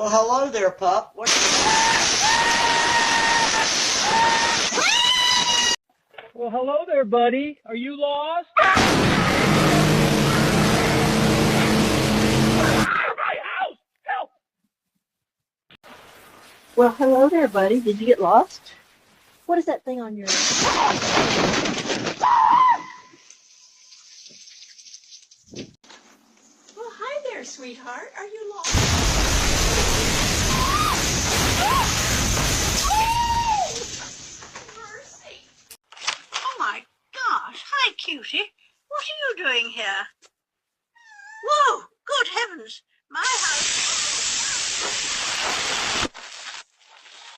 Well, hello there, pup. Well, hello there, buddy. Are you lost? My house! Help! Well, hello there, buddy. Did you get lost? What is that thing on your... Well, hi there, sweetheart. Are you lost? Mercy. Oh, my gosh. Hi, cutie. What are you doing here? Whoa! Good heavens. My house...